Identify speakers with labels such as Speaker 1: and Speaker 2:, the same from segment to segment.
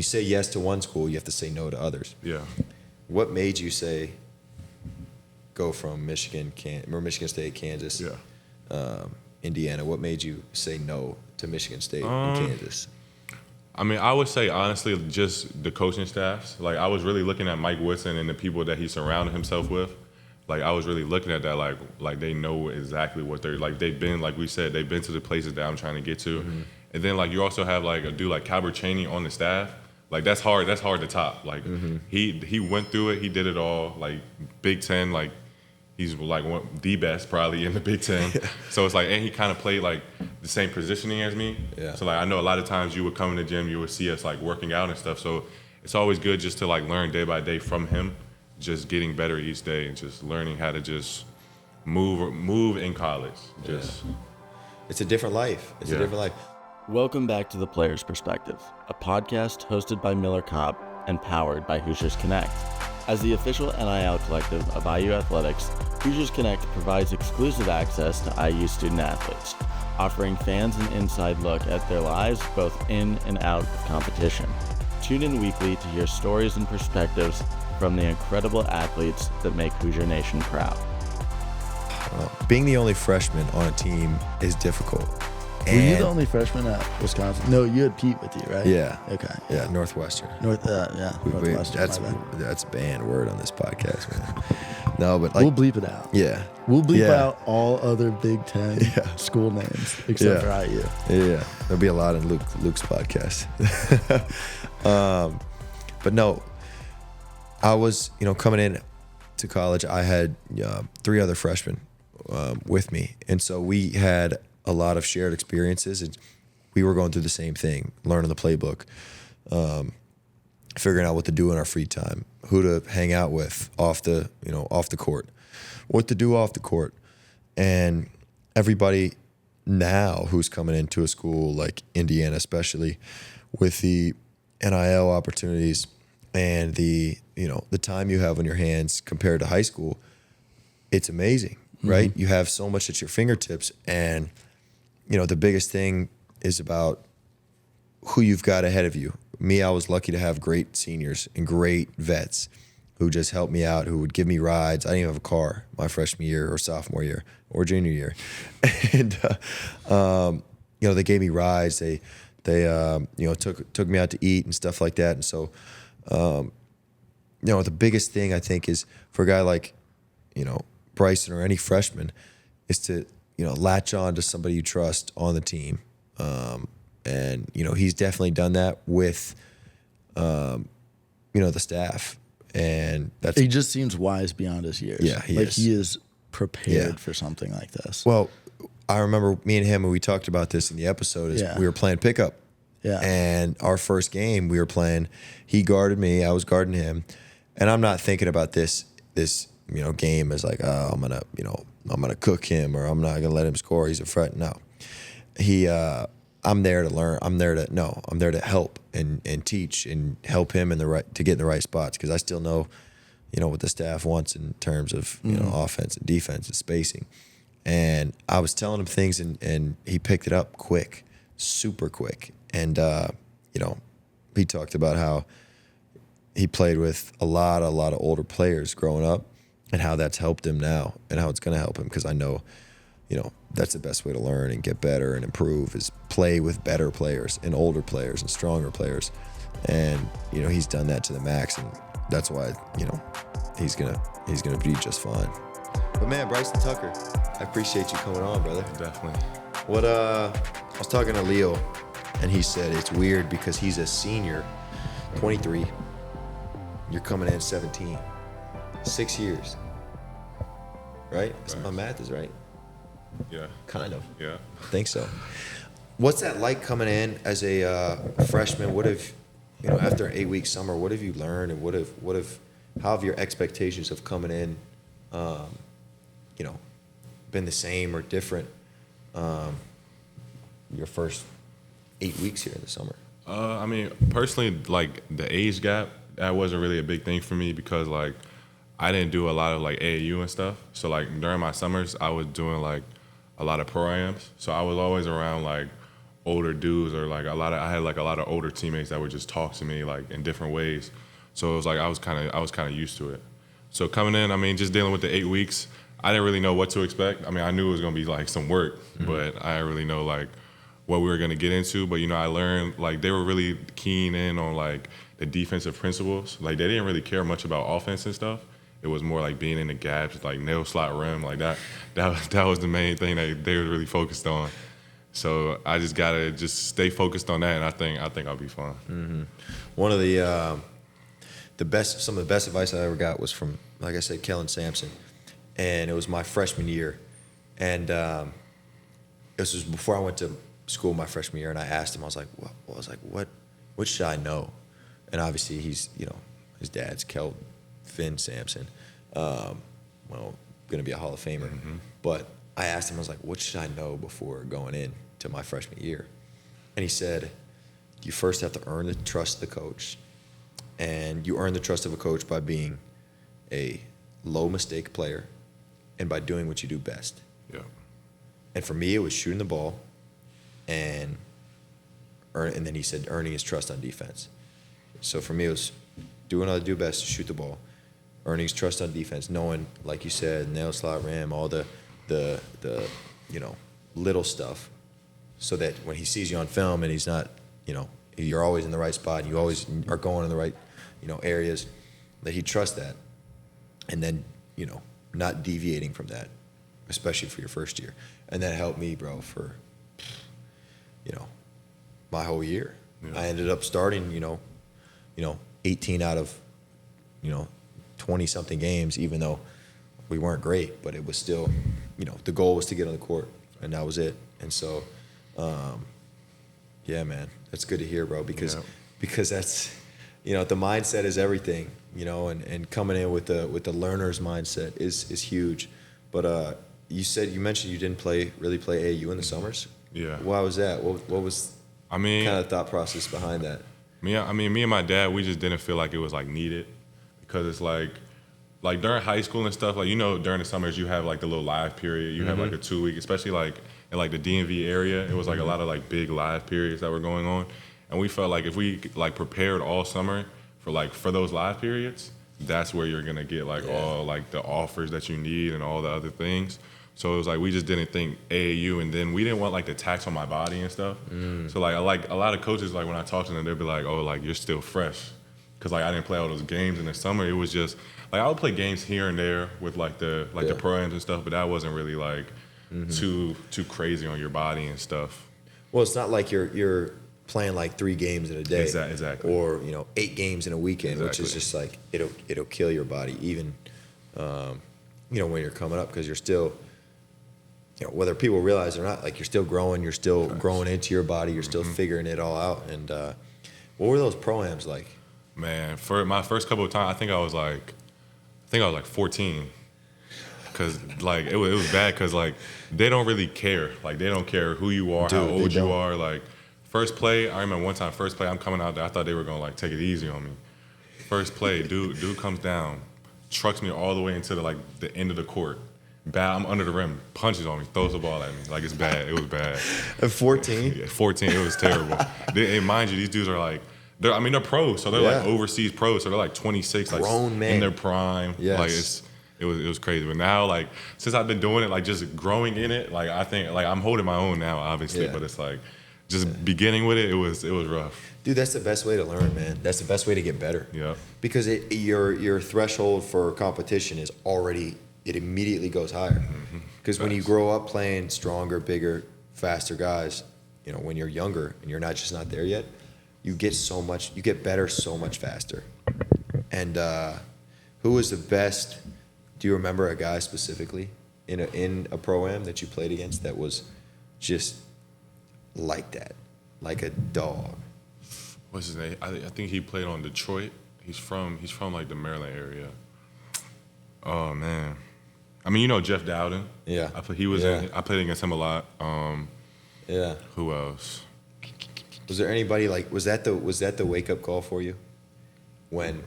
Speaker 1: you say yes to one school, you have to say no to others.
Speaker 2: Yeah.
Speaker 1: What made you say go from Michigan State, Kansas, Indiana? What made you say no to Michigan State and Kansas?
Speaker 2: I mean, I would say, honestly, just the coaching staffs. Like, I was really looking at Mike Woodson and the people that he surrounded himself with. Like, I was really looking at that, like they know exactly what they're, like, they've been, like we said, they've been to the places that I'm trying to get to. Mm-hmm. And then, like, you also have, like, a dude like Calbert Chaney on the staff. Like, that's hard to top. Like, he went through it. He did it all. Like, Big Ten, like, he's, like, the best probably in the Big Ten. Yeah. So it's like, and he kind of played, like, the same positioning as me. Yeah. So, like, I know a lot of times you would come in the gym, you would see us, like, working out and stuff. So it's always good just to, like, learn day by day from him, just getting better each day and just learning how to just move in college.
Speaker 1: It's a different life. It's a different life.
Speaker 3: Welcome back to The Player's Perspective, a podcast hosted by Miller Kopp and powered by Hoosiers Connect. As the official NIL collective of IU Athletics, Hoosiers Connect provides exclusive access to IU student athletes, offering fans an inside look at their lives both in and out of competition. Tune in weekly to hear stories and perspectives from the incredible athletes that make Hoosier Nation proud.
Speaker 1: Being the only freshman on a team is difficult.
Speaker 4: Were you the only freshman at Wisconsin? No, you had Pete with you, right?
Speaker 1: Yeah.
Speaker 4: Okay.
Speaker 1: Yeah, Northwestern.
Speaker 4: Northwestern.
Speaker 1: That's a banned word on this podcast, man. No, but like,
Speaker 4: we'll bleep it out.
Speaker 1: Yeah.
Speaker 4: We'll bleep out all other Big Ten school names except for IU.
Speaker 1: Yeah. There'll be a lot in Luke's podcast. But no, I was, coming in to college, I had 3 other freshmen with me. And so we had a lot of shared experiences, and we were going through the same thing, learning the playbook, figuring out what to do in our free time, who to hang out with off the court, what to do off the court. And everybody now who's coming into a school like Indiana, especially with the NIL opportunities and the time you have on your hands compared to high school, it's amazing, right? Mm-hmm. You have so much at your fingertips, and the biggest thing is about who you've got ahead of you. Me, I was lucky to have great seniors and great vets who just helped me out, who would give me rides. I didn't even have a car my freshman year or sophomore year or junior year. And, they gave me rides. They took me out to eat and stuff like that. And so, the biggest thing I think is for a guy like, Bryson or any freshman is to, latch on to somebody you trust on the team. And he's definitely done that with, the staff. And
Speaker 4: he just seems wise beyond his years.
Speaker 1: Yeah,
Speaker 4: he is prepared for something like this.
Speaker 1: Well, I remember me and him, when we talked about this in the episode, we were playing pickup.
Speaker 4: Yeah.
Speaker 1: And our first game we were playing, he guarded me, I was guarding him. And I'm not thinking about this game as like, oh, I'm gonna cook him, or I'm not gonna let him score. He's a threat. No, I'm there to learn. I'm there to help and teach and help him to get in the right spots, because I still know, what the staff wants in terms of offense and defense and spacing. And I was telling him things, and he picked it up quick, super quick. And he talked about how he played with a lot of older players growing up, and how that's helped him now, and how it's going to help him, because I know, that's the best way to learn and get better and improve, is play with better players and older players and stronger players. And, he's done that to the max, and that's why, he's going to be just fine. But man, Bryson Tucker, I appreciate you coming on, brother.
Speaker 2: Definitely.
Speaker 1: I was talking to Leo, and he said it's weird because he's a senior, 23. You're coming in 17. 6 years. Right? My math is right.
Speaker 2: Yeah.
Speaker 1: Kind of.
Speaker 2: Yeah.
Speaker 1: I think so. What's that like coming in as a freshman? What have, after an 8-week summer, what have you learned, and how have your expectations of coming in, been the same or different your first 8 weeks here in the summer?
Speaker 2: I mean, personally, like, the age gap, that wasn't really a big thing for me, because, like, I didn't do a lot of, like, AAU and stuff. So, like, during my summers, I was doing, like, a lot of pro-ams. So I was always around, like, older dudes or like I had like a lot of older teammates that would just talk to me like in different ways. So it was like I was kind of used to it. So coming in, I mean, just dealing with the 8 weeks, I didn't really know what to expect. I mean, I knew it was gonna be like some work, but I didn't really know like what we were gonna get into. But I learned like they were really keen in on like the defensive principles. Like they didn't really care much about offense and stuff. It was more like being in the gaps, like nail slot rim, like that. That was the main thing that they were really focused on. So I just gotta just stay focused on that, and I think I'll be fine.
Speaker 1: Mm-hmm. One of some of the best advice I ever got was from, like I said, Kellen Sampson, and it was my freshman year, and this was before I went to school my freshman year, and I asked him, I was like, what should I know? And obviously he's, his dad's Finn Sampson, going to be a Hall of Famer.
Speaker 2: Mm-hmm.
Speaker 1: But I asked him, I was like, what should I know before going in to my freshman year? And he said, you first have to earn the trust of the coach. And you earn the trust of a coach by being a low mistake player and by doing what you do best.
Speaker 2: Yeah.
Speaker 1: And for me, it was shooting the ball and then he said earning his trust on defense. So for me, it was doing what I do best, shoot the ball, earning his trust on defense, knowing, like you said, nail slot ram, all the little stuff, so that when he sees you on film and he's not, you're always in the right spot and you always are going in the right, areas, that he trusts that. And then, not deviating from that, especially for your first year. And that helped me, bro, for, my whole year. Yeah. I ended up starting, 18 out of, 20-something games, even though we weren't great, but it was still, the goal was to get on the court, and that was it. And so, yeah, man, that's good to hear, bro, because that's, the mindset is everything, and coming in with the learner's mindset is huge. But you mentioned you didn't really play AAU in the summers.
Speaker 2: Yeah.
Speaker 1: Why was that? What was kind of thought process behind that?
Speaker 2: Me and my dad, we just didn't feel like it was like needed, because it's like during high school and stuff, like, during the summers you have like the little live period, you have like a 2-week, especially like in like the DMV area, it was like a lot of like big live periods that were going on, and we felt like if we like prepared all summer for those live periods, that's where you're gonna get like all like the offers that you need and all the other things. So it was like we just didn't think AAU, and then we didn't want like the tax on my body and stuff. So like a lot of coaches, like when I talk to them, they'd be like, oh, like you're still fresh, because like I didn't play all those games in the summer. It was just like I would play games here and there with like the programs and stuff, but that wasn't really like too crazy on your body and stuff.
Speaker 1: Well, it's not like you're playing like 3 games in a day,
Speaker 2: exactly,
Speaker 1: or 8 games in a weekend, which is just like it'll kill your body, even when you're coming up, because you're still, whether people realize it or not, like you're still growing, you're still growing into your body, you're still figuring it all out. And what were those pro-ams like?
Speaker 2: Man, for my first couple of times, I think I was like 14, because like it was bad, because like they don't really care, like they don't care who you are, how old you are. Like first play, I remember one time, first play, I'm coming out there, I thought they were gonna like take it easy on me. First play, dude comes down, trucks me all the way into the end of the court. Bad, I'm under the rim, punches on me, throws the ball at me. Like, it's bad. It was bad.
Speaker 1: At 14?
Speaker 2: Yeah, 14, it was terrible. And mind you, these dudes are like, they're pros, so they're like overseas pros, so they're like 26,
Speaker 1: grown men
Speaker 2: in their prime.
Speaker 1: Yes.
Speaker 2: Like it was crazy. But now, like, since I've been doing it, like just growing in it, like I think like I'm holding my own now, obviously, but it's like just beginning with it, it was rough.
Speaker 1: Dude, that's the best way to learn, man. That's the best way to get better.
Speaker 2: Yeah.
Speaker 1: Because your threshold for competition is already, it immediately goes higher. Because when you grow up playing stronger, bigger, faster guys, when you're younger and you're just not there yet, you get better so much faster. And who was the best? Do you remember a guy specifically in a pro-am that you played against that was just like that, like a dog?
Speaker 2: What's his name? I think he played on Detroit. He's from like the Maryland area. Oh man, I mean, Jeff Dowden.
Speaker 1: Yeah.
Speaker 2: I played against him a lot.
Speaker 1: Yeah.
Speaker 2: Who else?
Speaker 1: Was there anybody was that the wake up call for you when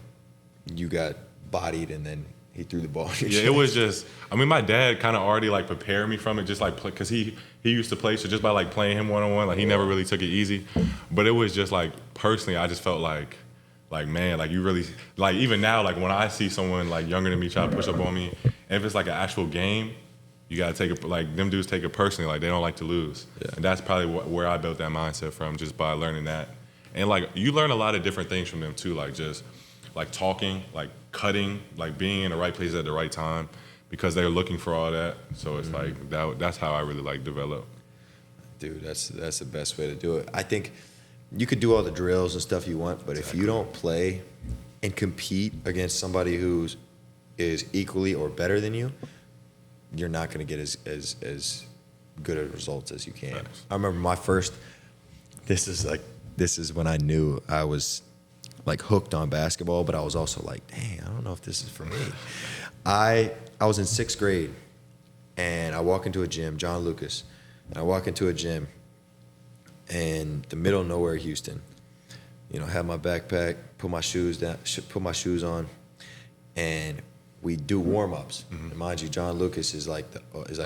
Speaker 1: you got bodied and then he threw the ball.
Speaker 2: Yeah, it was just. I mean, my dad kind of already like prepared me from it, just like because he used to play, so just by like playing him 1-on-1, like he never really took it easy. But it was just like personally, I just felt like man, like you really like even now, like when I see someone like younger than me try to push up on me, and if it's like an actual game, you gotta take it like them dudes take it personally, like they don't like to lose, and that's probably where I built that mindset from, just by learning that. And like you learn a lot of different things from them too, like just like talking, like cutting, like being in the right place at the right time, because they're looking for all that. So it's like that's how I really like develop.
Speaker 1: Dude, that's the best way to do it. I think you could do all the drills and stuff you want, but if you don't play and compete against somebody who is equally or better than you, you're not going to get as good of results as you can.
Speaker 2: Thanks.
Speaker 1: I remember my first. This is when I knew I was like hooked on basketball, but I was also like, dang, I don't know if this is for me. I was in 6th grade, and I walk into a gym, John Lucas, and I walk into a gym in the middle of nowhere, Houston. You know, have my backpack, put my shoes on, and we do warm-ups. And mind you, John Lucas is like
Speaker 2: I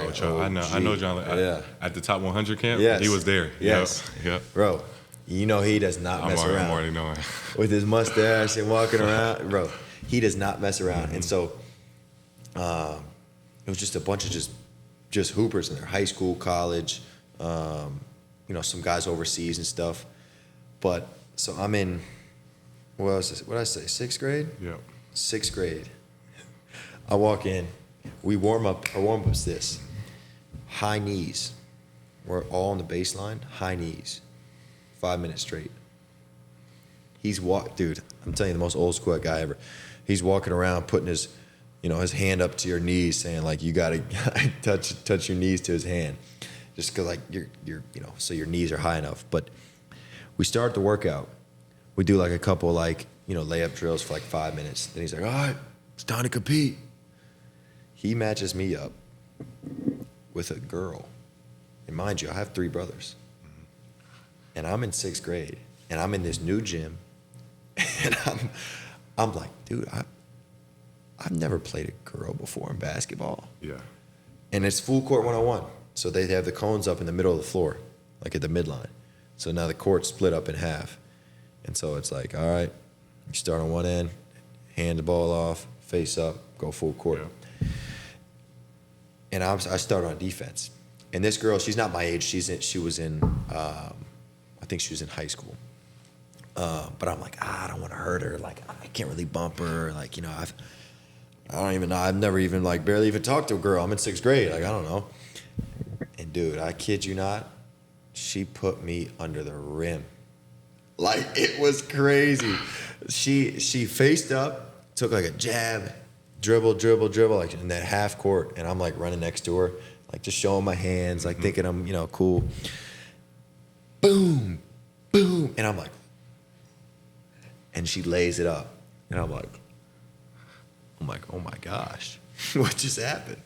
Speaker 2: know John.
Speaker 1: Yeah.
Speaker 2: At the top 100 camp,
Speaker 1: yes.
Speaker 2: he was there.
Speaker 1: Yes.
Speaker 2: Yep.
Speaker 1: Bro, you know he does not mess around.
Speaker 2: I'm already knowing.
Speaker 1: With his mustache and walking around, bro, he does not mess around. And so it was just a bunch of just hoopers in there, high school, college, you know, some guys overseas and stuff. But so I'm in, what did I say, 6th grade?
Speaker 2: Yeah.
Speaker 1: 6th grade. I walk in, we warm up. Our warm up's this: high knees. We're all on the baseline, high knees, 5 minutes straight. Dude, I'm telling you, the most old school guy ever. He's walking around putting his hand up to your knees, saying like you gotta touch your knees to his hand, just cause like you're so your knees are high enough. But we start the workout. We do like a couple layup drills for like 5 minutes. Then he's like, all right, it's time to compete. He matches me up with a girl. And mind you, I have 3 brothers. And I'm in 6th grade. And I'm in this new gym. And I'm like, dude, I've never played a girl before in basketball.
Speaker 2: Yeah.
Speaker 1: And it's full court 1-on-1. So they have the cones up in the middle of the floor, like at the midline. So now the court's split up in half. And so it's like, all right, you start on one end, hand the ball off, face up, go full court.
Speaker 2: Yeah.
Speaker 1: And I start on defense. And this girl, she's not my age. I think she was in high school. But I'm like, I don't want to hurt her. Like, I can't really bump her. Like, I don't even know. I've never even barely even talked to a girl. I'm in 6th grade. Like, I don't know. And dude, I kid you not, she put me under the rim. Like, it was crazy. She faced up, took like a jab, dribble, like in that half court, and I'm like running next to her, like just showing my hands, like thinking I'm, cool. Boom, boom, and I'm like, and she lays it up, and I'm like, oh my gosh, what just happened?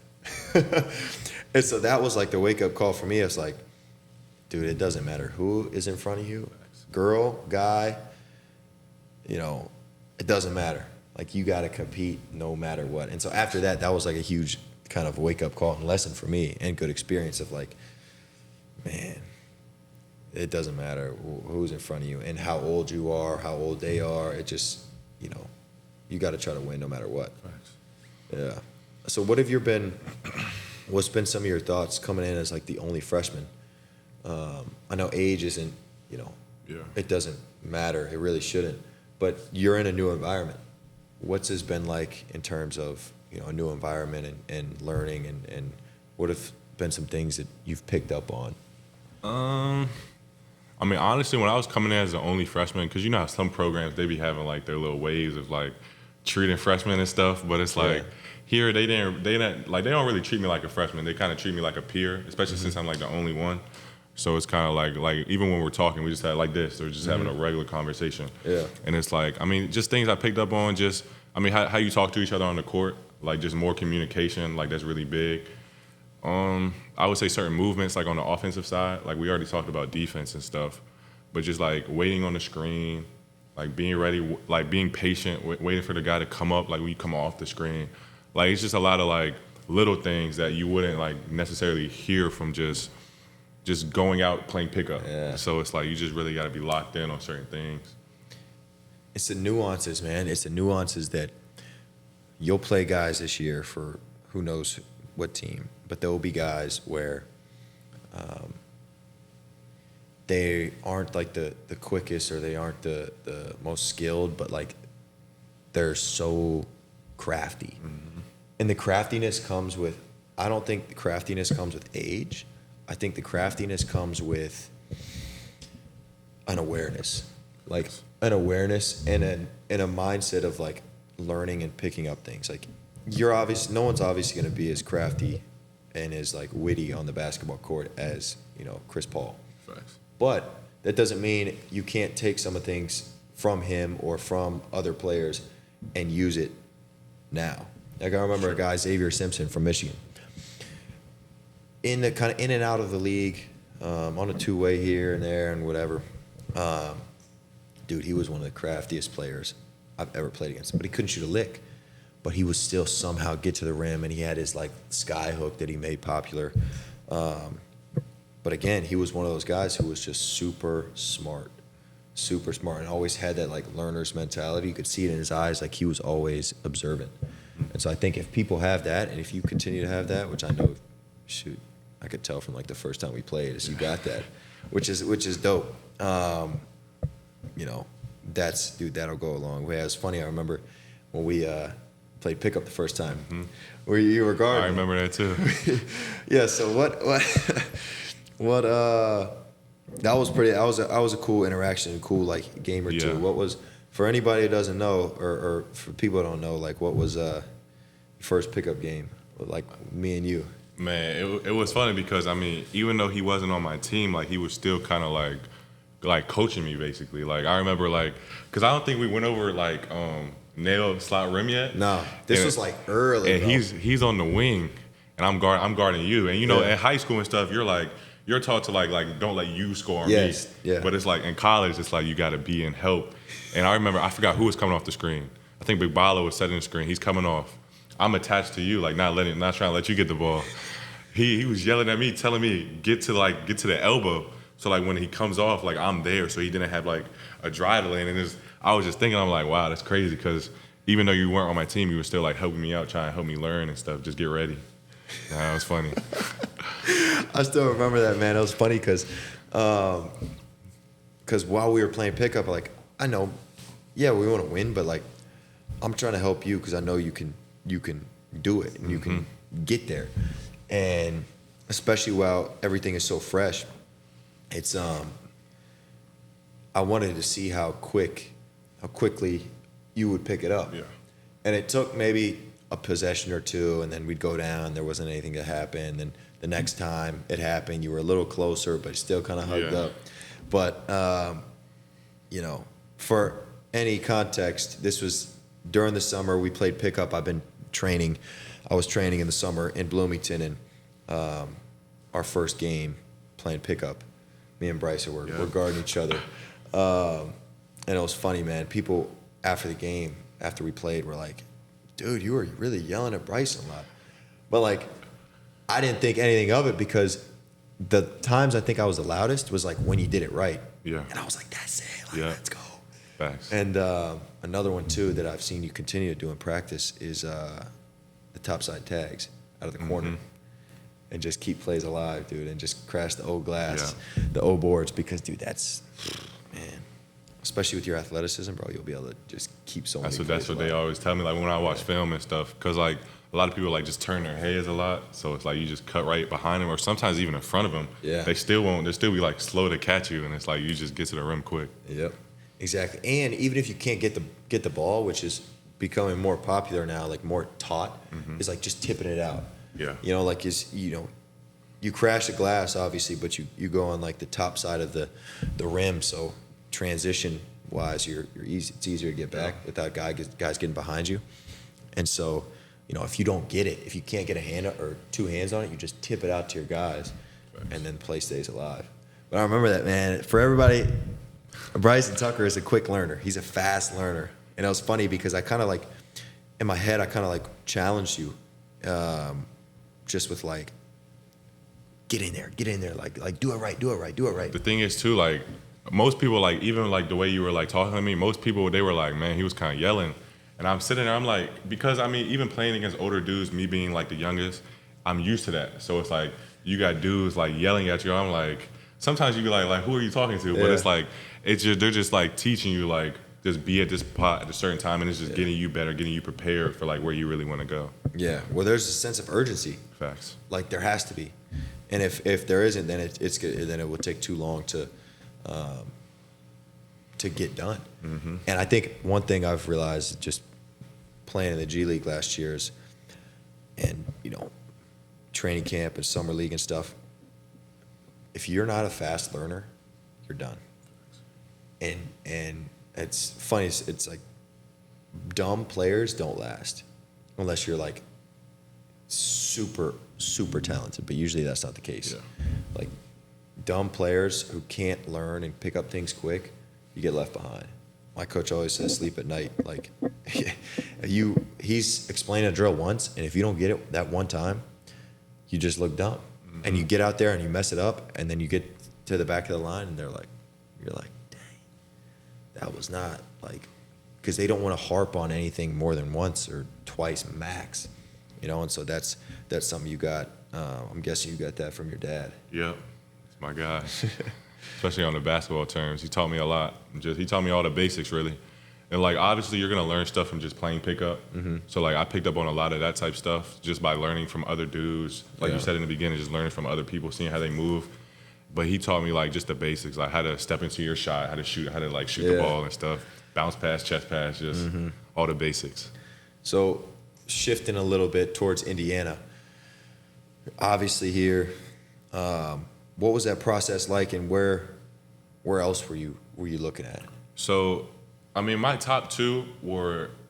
Speaker 1: And so that was like the wake up call for me. It's like, dude, it doesn't matter who is in front of you, girl, guy, it doesn't matter. Like, you got to compete no matter what. And so after that was like a huge kind of wake-up call and lesson for me, and good experience of like, man, it doesn't matter who's in front of you and how old you are, how old they are. It just, you got to try to win no matter what.
Speaker 2: Thanks.
Speaker 1: Yeah. So what's been some of your thoughts coming in as like the only freshman? I know age isn't, it doesn't matter. It really shouldn't. But you're in a new environment. What's this been like in terms of, a new environment and learning, and what have been some things that you've picked up on?
Speaker 2: I mean, honestly, when I was coming in as the only freshman, because how some programs, they be having like their little ways of like treating freshmen and stuff, but it's like here they don't really treat me like a freshman. They kind of treat me like a peer, especially since I'm like the only one. So it's kind of like even when we're talking, we just had like this, or just having a regular conversation. Yeah. And it's like, I mean, just things I picked up on, how you talk to each other on the court, like just more communication, like that's really big. I would say certain movements, like on the offensive side, like we already talked about defense and stuff, but just like waiting on the screen, like being ready, like being patient, waiting for the guy to come up, like when you come off the screen, Like it's just a lot of like little things that you wouldn't like necessarily hear from just going out playing pickup.
Speaker 1: Yeah.
Speaker 2: So it's like you just really got to be locked in on certain things.
Speaker 1: It's the nuances, man. It's the nuances that you'll play guys this year for who knows what team, but there will be guys where they aren't like the quickest or they aren't the most skilled, but like they're so crafty. Mm-hmm. And the craftiness comes with, I don't think the craftiness comes with age. I think the craftiness comes with an awareness, like an awareness and a mindset of like learning and picking up things. Like no one's obviously going to be as crafty and as like witty on the basketball court as, Chris Paul.
Speaker 2: Facts.
Speaker 1: But that doesn't mean you can't take some of the things from him or from other players and use it now. Like I remember a guy, Xavier Simpson from Michigan, in the kind of in and out of the league, on a two-way here and there and whatever. Dude, he was one of the craftiest players I've ever played against. But he couldn't shoot a lick. But he would still somehow get to the rim, and he had his like sky hook that he made popular. But again, he was one of those guys who was just super smart, and always had that like learner's mentality. You could see it in his eyes, like he was always observant. And so I think if people have that, and if you continue to have that, which I know, shoot, I could tell from like the first time we played, is you got that, which is dope. That'll go a long way. It was funny. I remember when we played pickup the first time, where you were guarding.
Speaker 2: I remember that too.
Speaker 1: Yeah. So what? That was pretty. That was a cool interaction, a cool like game or two. What was, for anybody who doesn't know, or for people who don't know, like what was your first pickup game, like me and you?
Speaker 2: Man, it was funny because I mean, even though he wasn't on my team, like he was still kind of like coaching me basically. Like I remember like, cause I don't think we went over like nail slot rim yet.
Speaker 1: No, this was like early.
Speaker 2: And bro. he's on the wing, and I'm guarding you. And in high school and stuff, you're taught to like don't let you score on me.
Speaker 1: Yeah.
Speaker 2: But it's like in college, it's like you got to be and help. And I remember I forgot who was coming off the screen. I think Big Bala was setting the screen. He's coming off. I'm attached to you, like not trying to let you get the ball. He was yelling at me, telling me get to the elbow. So like when he comes off, like I'm there. So he didn't have like a drive lane. And I was just thinking, I'm like, wow, that's crazy. Because even though you weren't on my team, you were still like helping me out, trying to help me learn and stuff. Just get ready. That was funny.
Speaker 1: I still remember that, man. It was funny because while we were playing pickup, like I know, we want to win, but like I'm trying to help you because I know you can do it and you can get there. And especially while everything is so fresh, it's I wanted to see how quickly you would pick it up.
Speaker 2: Yeah.
Speaker 1: And it took maybe a possession or two, and then we'd go down. There wasn't anything that happened. And the next time it happened, you were a little closer, but still kind of hugged up. But for any context, this was during the summer. We played pickup. I was training in the summer in Bloomington, and our first game playing pickup, me and Bryson were guarding each other. And it was funny, man. People after the game, after we played, were like, dude, you were really yelling at Bryson a lot. But like, I didn't think anything of it because the times I think I was the loudest was like when you did it right.
Speaker 2: Yeah.
Speaker 1: And I was like, that's it. Like, let's go.
Speaker 2: Thanks.
Speaker 1: And another one too that I've seen you continue to do in practice is the topside tags out of the corner, and just keep plays alive, dude, and just crash the old glass, the old boards, because dude, that's, man, especially with your athleticism, bro, you'll be able to just keep so many.
Speaker 2: That's what they always tell me, like when I watch film and stuff, because like a lot of people like just turn their heads a lot, so it's like you just cut right behind them, or sometimes even in front of them. Yeah. They still be like slow to catch you, and it's like you just get to the rim quick.
Speaker 1: Yep. Exactly. And even if you can't get the ball, which is becoming more popular now, like more taught, is like just tipping it out.
Speaker 2: Yeah.
Speaker 1: Like you crash the glass obviously, but you go on like the top side of the rim, so transition wise you're easy. It's easier to get back without guys getting behind you. And so, if you don't get it, if you can't get a hand or two hands on it, you just tip it out to your guys, and then the play stays alive. But I remember that, man. For everybody, Bryson Tucker is a quick learner. He's a fast learner. And it was funny because I kind of like, in my head, I kind of like challenged you, just with like, get in there, like do it right.
Speaker 2: The thing is too, like most people, like even like the way you were like talking to me, most people they were like, man, he was kind of yelling, and I'm sitting there, I'm like, because I mean, even playing against older dudes, me being like the youngest, I'm used to that. So it's like you got dudes like yelling at you. I'm like, sometimes you be like who are you talking to? But it's like they're just like teaching you like just be at this spot at a certain time, and it's just getting you better, getting you prepared for like where you really want to go.
Speaker 1: Yeah. Well, there's a sense of urgency.
Speaker 2: Facts.
Speaker 1: Like there has to be, and if there isn't, then it's good. Then it will take too long to get done. Mm-hmm. And I think one thing I've realized just playing in the G League last year is, and training camp and summer league and stuff. If you're not a fast learner, you're done. And it's funny. It's like dumb players don't last unless you're like super talented. But usually that's not the case. Yeah. Like dumb players who can't learn and pick up things quick, you get left behind. My coach always says sleep at night. Like he's explained a drill once, and if you don't get it that one time, you just look dumb. Mm-hmm. And you get out there and you mess it up, and then you get to the back of the line, and you're like, dang, that was not like, because they don't want to harp on anything more than once or twice max, and so that's something you got. I'm guessing you got that from your dad.
Speaker 2: Yep, it's my guy. Especially on the basketball terms, he taught me a lot. He taught me all the basics really, and like obviously you're gonna learn stuff from just playing pickup. Mm-hmm. So like I picked up on a lot of that type stuff just by learning from other dudes. Like you said in the beginning, just learning from other people, seeing how they move. But he taught me like just the basics, like how to step into your shot, how to shoot the ball and stuff, bounce pass, chest pass, just all the basics.
Speaker 1: So shifting a little bit towards Indiana, obviously here, what was that process like, and where else were you looking at?
Speaker 2: So, I mean, my top two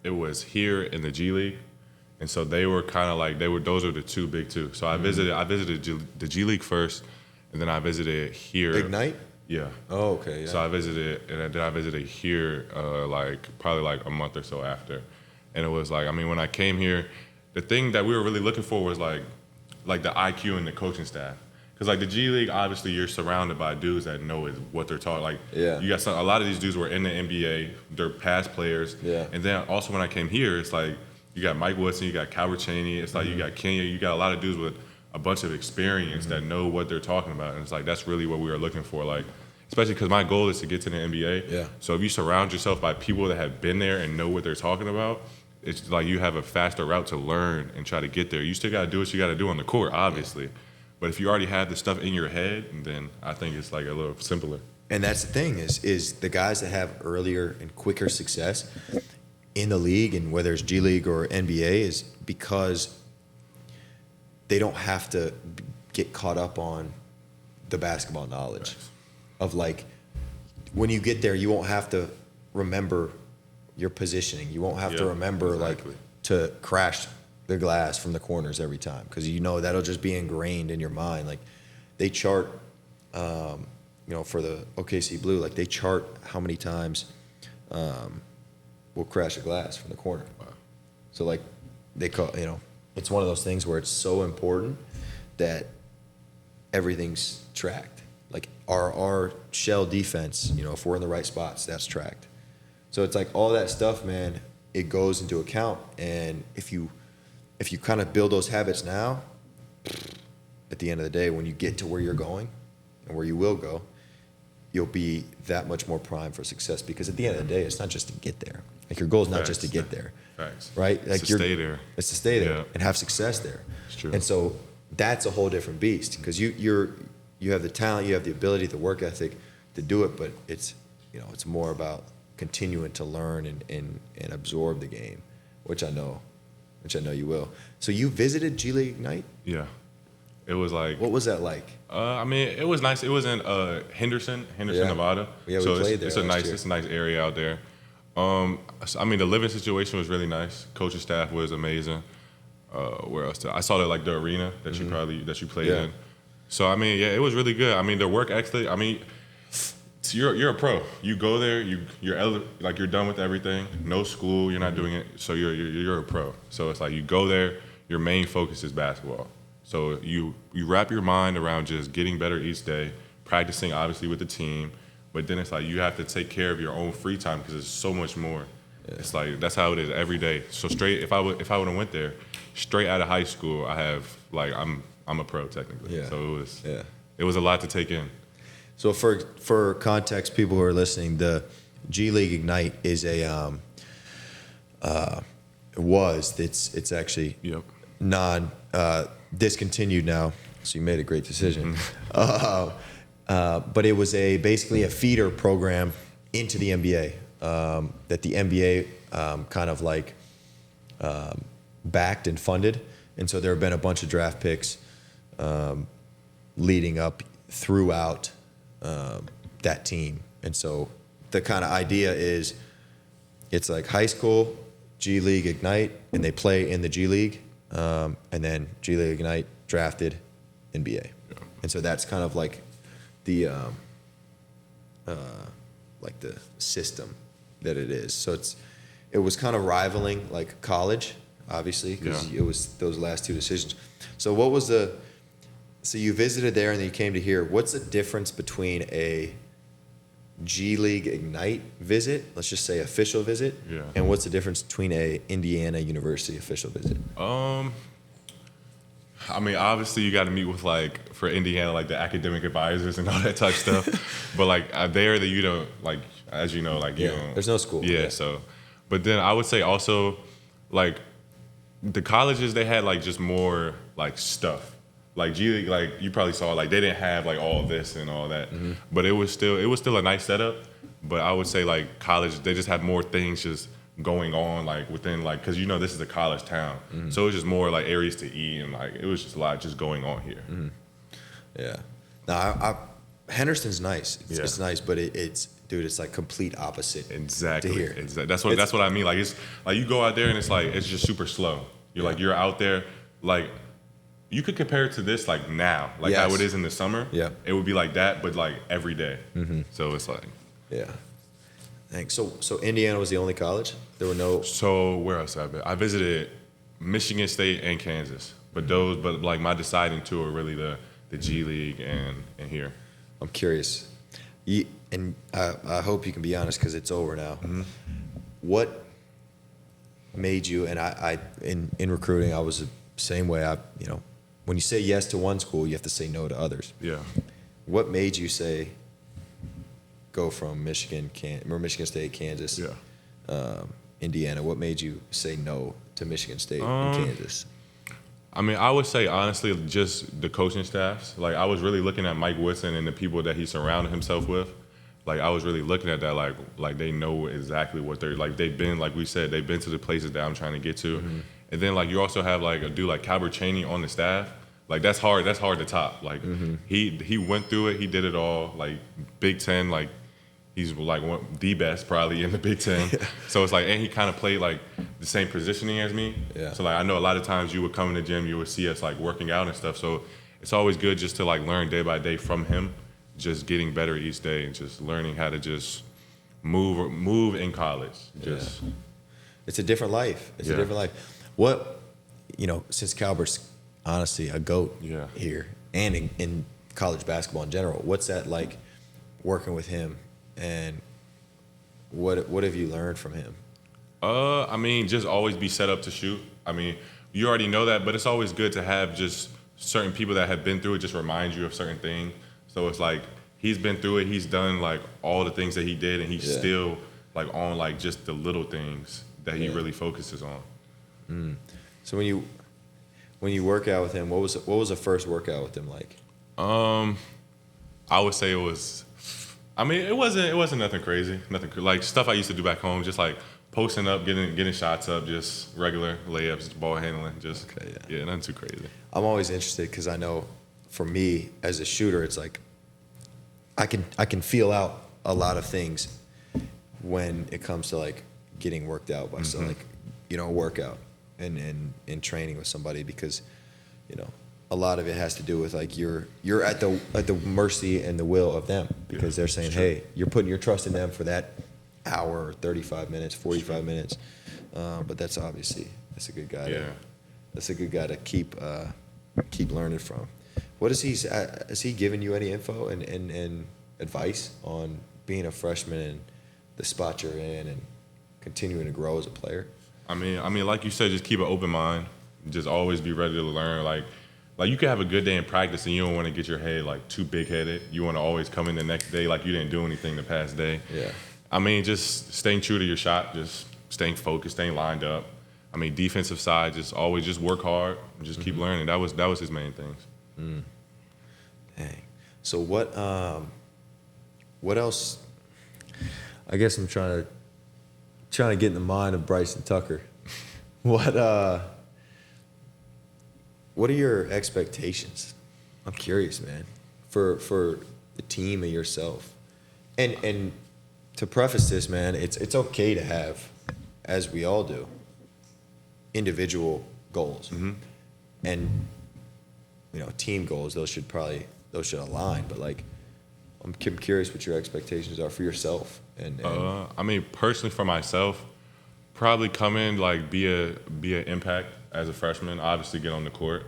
Speaker 2: it was here in the G League, and so they were kind of like those are the two big two. So I visited the G League first, and then I visited here.
Speaker 1: Ignite?
Speaker 2: Yeah.
Speaker 1: Oh, okay. Yeah.
Speaker 2: So I visited, and then I visited here probably like a month or so after, and it was like, I mean, when I came here, the thing that we were really looking for was like the IQ and the coaching staff. Because like the G League, obviously you're surrounded by dudes that know what they're talking. Like you got a lot of these dudes were in the NBA, they're past players. Yeah. And then also when I came here, it's like you got Mike Woodson, you got Calbert Chaney, it's like you got Kenya, you got a lot of dudes with a bunch of experience that know what they're talking about. And it's like that's really what we were looking for. Like especially because my goal is to get to the NBA. Yeah. So if you surround yourself by people that have been there and know what they're talking about, it's like you have a faster route to learn and try to get there. You still got to do what you got to do on the court, obviously. Yeah. But if you already have the stuff in your head, then I think it's like a little simpler.
Speaker 1: And that's the thing is the guys that have earlier and quicker success in the league, and whether it's G League or NBA, is because they don't have to get caught up on the basketball knowledge. Right. Of like, when you get there, you won't have to remember your positioning. You won't have to remember like to crash the glass from the corners every time, because that'll just be ingrained in your mind. Like they chart, for the OKC Blue, like they chart how many times we'll crash a glass from the corner. Wow. So like they call, it's one of those things where it's so important that everything's tracked. Like our shell defense, if we're in the right spots, that's tracked. So it's like all that stuff, man, it goes into account. And if you kind of build those habits now, at the end of the day, when you get to where you're going and where you will go, you'll be that much more primed for success. Because at the end of the day, it's not just to get there. Like your goal is not just to get there.
Speaker 2: Facts.
Speaker 1: Right? Like
Speaker 2: it's to stay there.
Speaker 1: It's to stay there and have success there.
Speaker 2: It's true.
Speaker 1: And so that's a whole different beast, because you have the talent, you have the ability, the work ethic to do it, but it's more about continuing to learn and absorb the game, which I know you will. So you visited G League Ignite?
Speaker 2: Yeah. It was like...
Speaker 1: What was that like?
Speaker 2: I mean, it was nice. It was in Henderson, Nevada.
Speaker 1: Yeah, we played there.
Speaker 2: It's a nice area out there. I mean, the living situation was really nice. Coaching staff was amazing. Where else? I saw the arena that you played in. So I mean, it was really good. I mean, the work ethic. I mean, So you're a pro. You go there. You're done with everything. No school. You're not doing it. So you're a pro. So it's like you go there. Your main focus is basketball. So you wrap your mind around just getting better each day, practicing obviously with the team, but then it's like you have to take care of your own free time because there's so much more. Yeah. It's like that's how it is every day. So straight if I would have went there, straight out of high school, I have like I'm a pro technically.
Speaker 1: Yeah.
Speaker 2: So it was a lot to take in.
Speaker 1: So for context, people who are listening, the G League Ignite is it's actually discontinued now. So you made a great decision. But it was basically a feeder program into the NBA that the NBA kind of like backed and funded, and so there have been a bunch of draft picks leading up throughout that team. And so the kind of idea is it's like high school, G League Ignite, and they play in the G League, and then G League Ignite drafted NBA. Yeah. And so that's kind of like the system that it is. So it was kind of rivaling like college, obviously, because it was those last two decisions. So what was so you visited there and then you came to here. What's the difference between a G League Ignite visit, let's just say official visit, and what's the difference between a Indiana University official visit?
Speaker 2: I mean, obviously you got to meet with for Indiana, the academic advisors and all that type stuff. But there that you don't as you know, you don't,
Speaker 1: there's no school.
Speaker 2: Yeah. So, but then I would say also the colleges, they had just more stuff. G League, you probably saw they didn't have all this and all that, but it was still a nice setup. But I would say college, they just had more things just going on within because this is a college town, so it was just more areas to eat and it was just a lot just going on here.
Speaker 1: Yeah. Now Henderson's nice. It's nice, but it's complete opposite.
Speaker 2: Exactly.
Speaker 1: To here.
Speaker 2: That's what I mean. It's you go out there and it's just super slow. You're out there you could compare it to this now, how it is in the summer.
Speaker 1: Yeah.
Speaker 2: It would be like that, but every day. So it's
Speaker 1: yeah. Thanks. So Indiana was the only college? There were no.
Speaker 2: So where else have I been? I visited Michigan State and Kansas, but my deciding two are really the G League and here.
Speaker 1: I'm curious, and I hope you can be honest because it's over now. What made you? And I in recruiting, I was the same way. When you say yes to one school, you have to say no to others.
Speaker 2: Yeah.
Speaker 1: What made you say go from Michigan State, Kansas, Indiana? What made you say no to Michigan State and Kansas?
Speaker 2: I mean, I would say honestly, just the coaching staffs. I was really looking at Mike Woodson and the people that he surrounded himself with. I was really looking at that, they know exactly what they're They've been, we said, they've been to the places that I'm trying to get to. And then you also have a dude like Calbert Chaney on the staff. That's hard to top. He went through it. He did it all. Big Ten. He's the best probably in the Big Ten. So it's and he kind of played the same positioning as me.
Speaker 1: Yeah.
Speaker 2: So I know a lot of times you would come in the gym, you would see us working out and stuff. So it's always good just to learn day by day from him, just getting better each day and just learning how to just move in college.
Speaker 1: It's a different life. It's a different life. What, since Calbert's honestly a GOAT here and in college basketball in general, what's that like working with him, and what have you learned from him?
Speaker 2: I mean, just always be set up to shoot. I mean, you already know that, but it's always good to have just certain people that have been through it just remind you of certain things. So it's he's been through it, he's done all the things that he did, and he's still on just the little things that he really focuses on.
Speaker 1: So when you work out with him, what was the first workout with him like?
Speaker 2: I would say it was. I mean, it wasn't nothing crazy, stuff I used to do back home, just posting up, getting shots up, just regular layups, ball handling, nothing too crazy.
Speaker 1: I'm always interested because I know, for me as a shooter, it's I can feel out a lot of things when it comes to getting worked out by a workout and in training with somebody, because a lot of it has to do with like you're at the mercy and the will of them because they're saying, hey, you're putting your trust in them for that hour, 35 minutes, 45 minutes. But that's a good guy.
Speaker 2: Yeah.
Speaker 1: That's a good guy to keep learning from. What is has he given you any info and advice on being a freshman and the spot you're in and continuing to grow as a player?
Speaker 2: I mean, like you said, just keep an open mind. Just always be ready to learn. Like you can have a good day in practice and you don't want to get your head like too big headed. You want to always come in the next day like you didn't do anything the past day.
Speaker 1: Yeah.
Speaker 2: I mean, just staying true to your shot, just staying focused, staying lined up. I mean, defensive side, just always just work hard, and just keep learning. That was his main things.
Speaker 1: Dang. So what else? I guess I'm trying to get in the mind of Bryson Tucker. What are your expectations? I'm curious, man, for the team and yourself. And to preface this, man, it's okay to have, as we all do, individual goals. And team goals, those should align, but like I'm curious what your expectations are for yourself. And
Speaker 2: I mean, personally for myself, probably come in like be an impact as a freshman. Obviously, get on the court,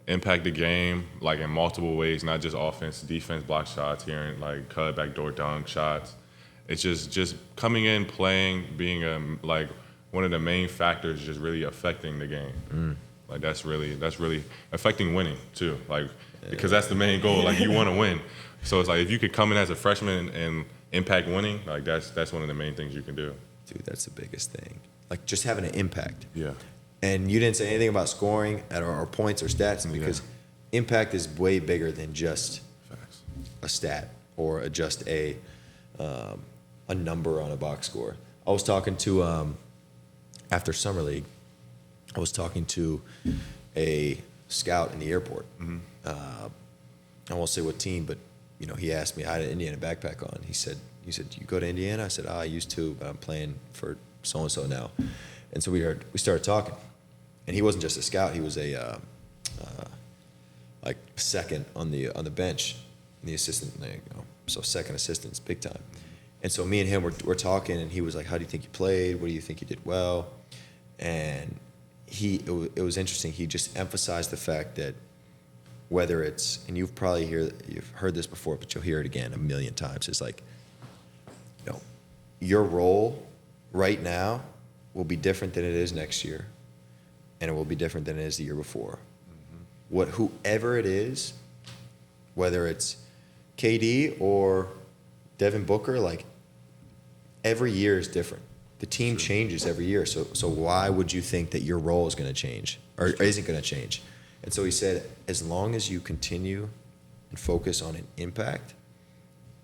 Speaker 2: impact the game like in multiple ways, not just offense, defense, block shots, here and like cut, backdoor dunk shots. It's just coming in, playing, being like one of the main factors, just really affecting the game. Like that's really affecting winning too. Like because that's the main goal. Like you want to win. So it's like if you could come in as a freshman and impact winning, like that's one of the main things you can do.
Speaker 1: Dude, that's the biggest thing. Like just having an impact.
Speaker 2: Yeah.
Speaker 1: And you didn't say anything about scoring or points or stats because impact is way bigger than just a stat or just a number on a box score. I was talking to after summer league, I was talking to a scout in the airport. I won't say what team, but he asked me, I had an Indiana backpack on. He said, you go to Indiana? I said, I used to, but I'm playing for so-and-so now. And so we started talking. And he wasn't just a scout, he was a like second on the bench, the assistant, so second assistants, big time. And so me and him were talking, and he was like, how do you think you played? What do you think you did well? And it was interesting. He just emphasized the fact that whether it's, and you've heard this before, but you'll hear it again a million times. It's like, your role right now will be different than it is next year, and it will be different than it is the year before. Whoever it is, whether it's KD or Devin Booker, like every year is different. The team changes every year. So why would you think that your role is going to change or isn't going to change? And so he said, as long as you continue and focus on an impact,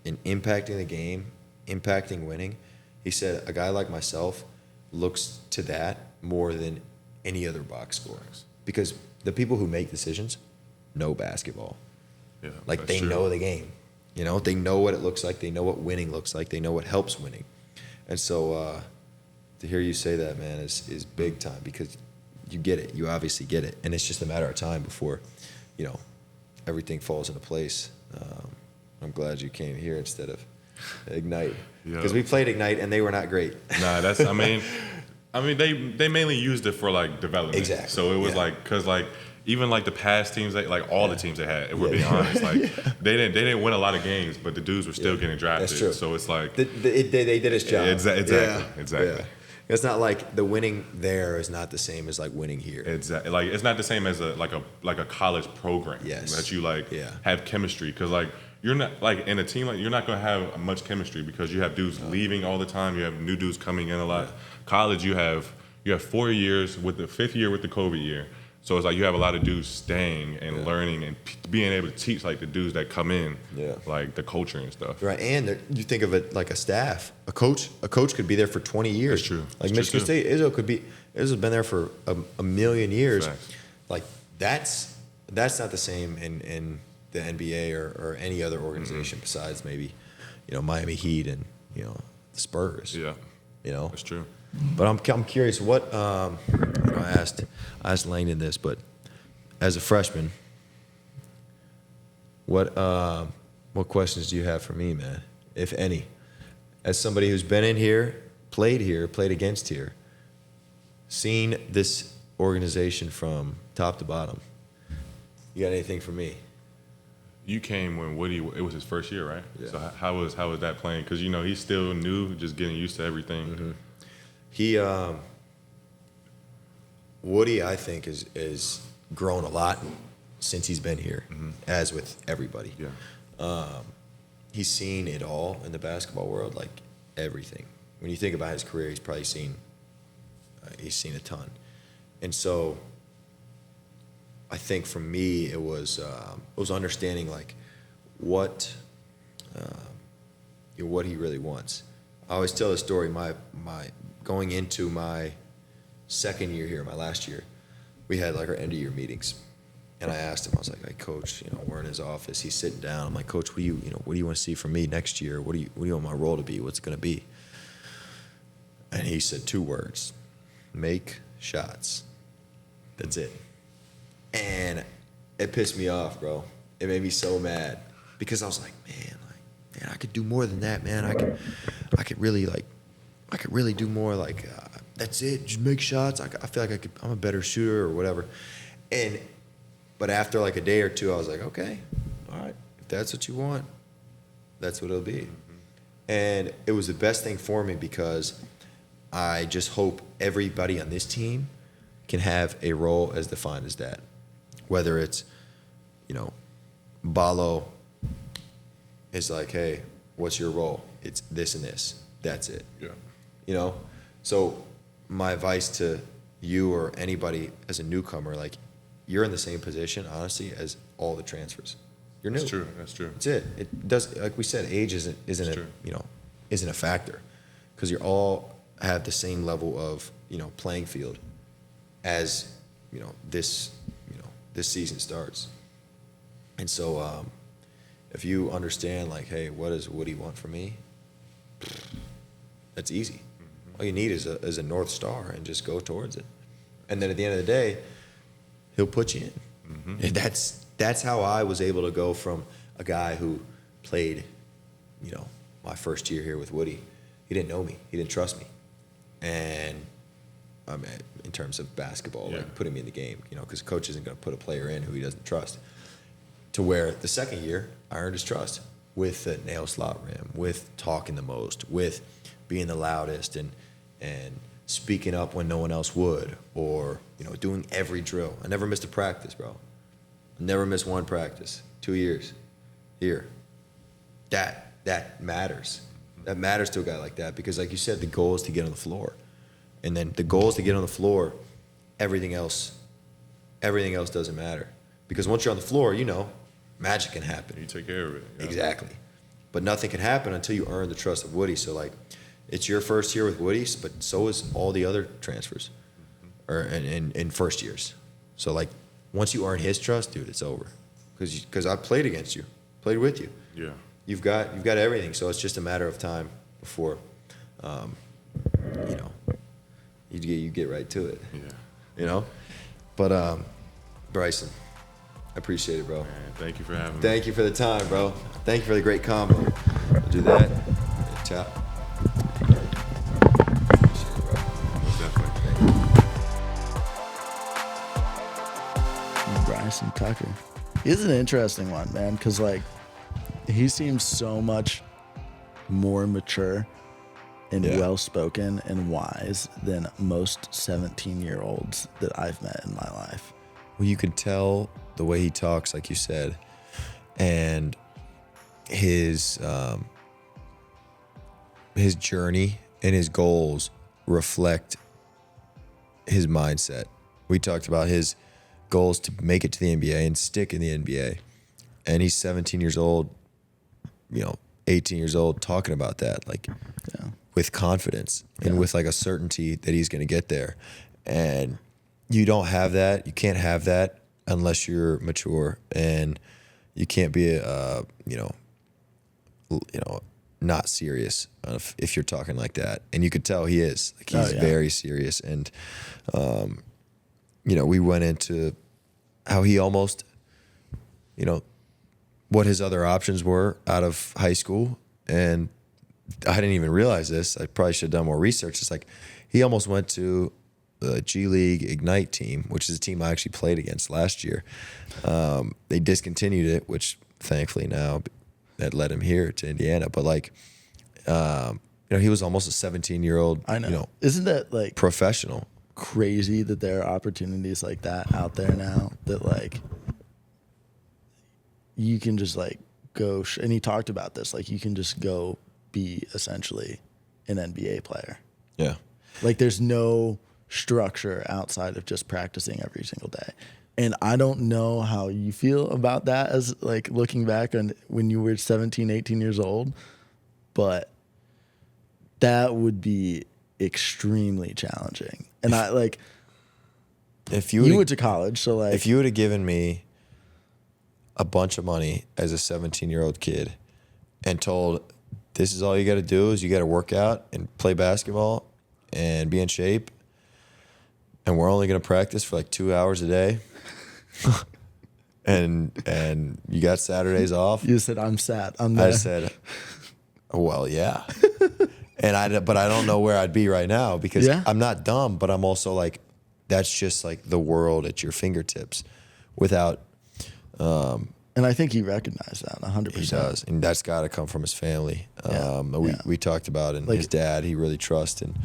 Speaker 1: in impacting the game, impacting winning, he said a guy like myself looks to that more than any other box score. Because the people who make decisions know basketball.
Speaker 2: Yeah,
Speaker 1: like they know the game. They know what it looks like. They know what winning looks like. They know what helps winning. And so to hear you say that, man, is big time because you get it. You obviously get it. And it's just a matter of time before, everything falls into place. I'm glad you came here instead of Ignite. Because we played Ignite and they were not great.
Speaker 2: Nah, I mean, they mainly used it for like development.
Speaker 1: Exactly.
Speaker 2: So it was because even like the past teams, all the teams they had, if we're being honest, they didn't win a lot of games, but the dudes were still getting drafted. That's true. So it's like
Speaker 1: they did its job.
Speaker 2: Exactly.
Speaker 1: Yeah. It's not like the winning there is not the same as like winning here.
Speaker 2: Exactly. Like it's not the same as a college program.
Speaker 1: Yes.
Speaker 2: That you have chemistry because you're not like in a team you're not gonna have much chemistry because you have dudes leaving all the time. You have new dudes coming in a lot. College you have 4 years with the 5th year with the COVID year. So it's like you have a lot of dudes staying and learning and being able to teach like the dudes that come in, like the culture and stuff.
Speaker 1: Right, and you think of it like a staff. A coach could be there for 20 years.
Speaker 2: That's true.
Speaker 1: Like
Speaker 2: That's
Speaker 1: Michigan
Speaker 2: true.
Speaker 1: State, Izzo's been there for a million years.
Speaker 2: Facts.
Speaker 1: Like that's not the same in the NBA or any other organization besides maybe, Miami Heat and the Spurs.
Speaker 2: Yeah, that's true.
Speaker 1: But I'm curious what I asked Langdon this, but as a freshman, What questions do you have for me, man? If any, as somebody who's been in here, played against here, seen this organization from top to bottom. You got anything for me?
Speaker 2: You came when Woody, it was his first year, right?
Speaker 1: Yeah.
Speaker 2: So how was that playing? Because, you know, he's still new, just getting used to everything.
Speaker 1: Mm-hmm. He, Woody, I think, is grown a lot since he's been here, as with everybody.
Speaker 2: Yeah.
Speaker 1: He's seen it all in the basketball world, like everything. When you think about his career, he's probably seen a ton. And so I think for me, it was understanding like what he really wants. I always tell the story. My going into my second year here, my last year, we had like our end of year meetings, and I asked him. I was like, "Hey, Coach, you know, we're in his office. He's sitting down. I'm like, Coach, what do you want to see from me next year? What do you want my role to be? What's it going to be?" And he said 2 words: make shots. That's it. And it pissed me off, bro. It made me so mad because I was like, man, I could do more than that, man. I could really do more. Like, that's it. Just make shots. I feel like I'm a better shooter or whatever. But after like a day or two, I was like, okay, all right. If that's what you want, that's what it'll be. Mm-hmm. And it was the best thing for me because I just hope everybody on this team can have a role as defined as that. Whether it's, you know, Balo is like, hey, what's your role? It's this and this. That's it.
Speaker 2: Yeah.
Speaker 1: You know? So my advice to you or anybody as a newcomer, like, you're in the same position, honestly, as all the transfers. You're new.
Speaker 2: That's true. That's true.
Speaker 1: That's it. It does, like we said, age isn't a factor, because you all have the same level of, you know, playing field as, you know, this season starts. And so if you understand, like, hey, what does Woody want from me? That's easy. Mm-hmm. All you need is a North Star, and just go towards it. And then at the end of the day, he'll put you in. Mm-hmm. And that's how I was able to go from a guy who played, you know, my first year here with Woody. He didn't know me. He didn't trust me. And I mean, in terms of basketball, like putting me in the game, you know, because coach isn't going to put a player in who he doesn't trust. To where the second year, I earned his trust with the nail slot rim, with talking the most, with being the loudest, and speaking up when no one else would, or, you know, doing every drill. I never missed a practice, bro. I never missed one practice. 2 years here. That matters. That matters to a guy like that, because, like you said, the goal is to get on the floor. And then the goal is to get on the floor. Everything else doesn't matter. Because once you're on the floor, you know, magic can happen.
Speaker 2: You take care of it. Yeah.
Speaker 1: Exactly. But nothing can happen until you earn the trust of Woody. So, like, it's your first year with Woody, but so is all the other transfers, or in first years. So, like, once you earn his trust, dude, it's over. Because I played against you, played with you.
Speaker 2: Yeah.
Speaker 1: You've got everything. So it's just a matter of time before, you know, you get right to it.
Speaker 2: Yeah.
Speaker 1: You know, but Bryson, I appreciate it, bro.
Speaker 2: Man, thank you for having me.
Speaker 1: Thank you for the time, bro. Thank you for the great combo. I'll do that. Tap. Appreciate it, bro.
Speaker 2: Most definitely.
Speaker 4: Bryson Tucker. He's an interesting one, man, because, like, he seems so much more mature and well-spoken and wise than most 17-year-olds that I've met in my life.
Speaker 1: Well, you could tell the way he talks, like you said, and his journey and his goals reflect his mindset. We talked about his goals to make it to the NBA and stick in the NBA. And he's 17 years old, you know, 18 years old, talking about that, like, with confidence and with, like, a certainty that he's going to get there. And you don't have that. You can't have that unless you're mature, and you can't be not serious if you're talking like that. And you could tell he is. Like, he's very serious. And you know, we went into how he almost, you know, what his other options were out of high school. And I didn't even realize this. I probably should have done more research. It's like he almost went to the G League Ignite team, which is a team I actually played against last year. They discontinued it, which thankfully now that led him here to Indiana. But like, he was almost a 17-year-old.
Speaker 4: I know.
Speaker 1: You know,
Speaker 4: isn't that like
Speaker 1: professional?
Speaker 4: Crazy that there are opportunities like that out there now, that like you can just like go and he talked about this, like you can just go be essentially an NBA player.
Speaker 1: Yeah.
Speaker 4: Like there's no structure outside of just practicing every single day. And I don't know how you feel about that as like looking back on when you were 17, 18 years old, but that would be extremely challenging. And I like,
Speaker 1: if
Speaker 4: you went to college, so like,
Speaker 1: if you would have given me a bunch of money as a 17-year-old kid and told, this is all you got to do is you got to work out and play basketball and be in shape, and we're only going to practice for like 2 hours a day, and you got Saturdays off.
Speaker 4: You said, I'm sad. I
Speaker 1: said, well, yeah. But I don't know where I'd be right now because I'm not dumb, but I'm also like, that's just like the world at your fingertips without.
Speaker 4: And I think he recognized that 100%.
Speaker 1: He does. And that's got to come from his family. We talked about, and like, his dad, he really trusts. And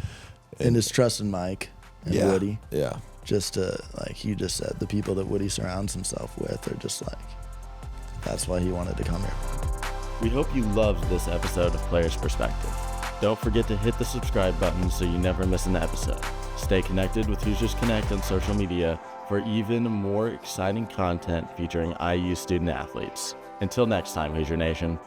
Speaker 4: his trust in Mike and Woody.
Speaker 1: Yeah.
Speaker 4: Just like you just said, the people that Woody surrounds himself with are just like, that's why he wanted to come here.
Speaker 3: We hope you loved this episode of Players Perspective. Don't forget to hit the subscribe button so you never miss an episode. Stay connected with Hoosiers Connect on social media for even more exciting content featuring IU student athletes. Until next time, Hoosier Nation.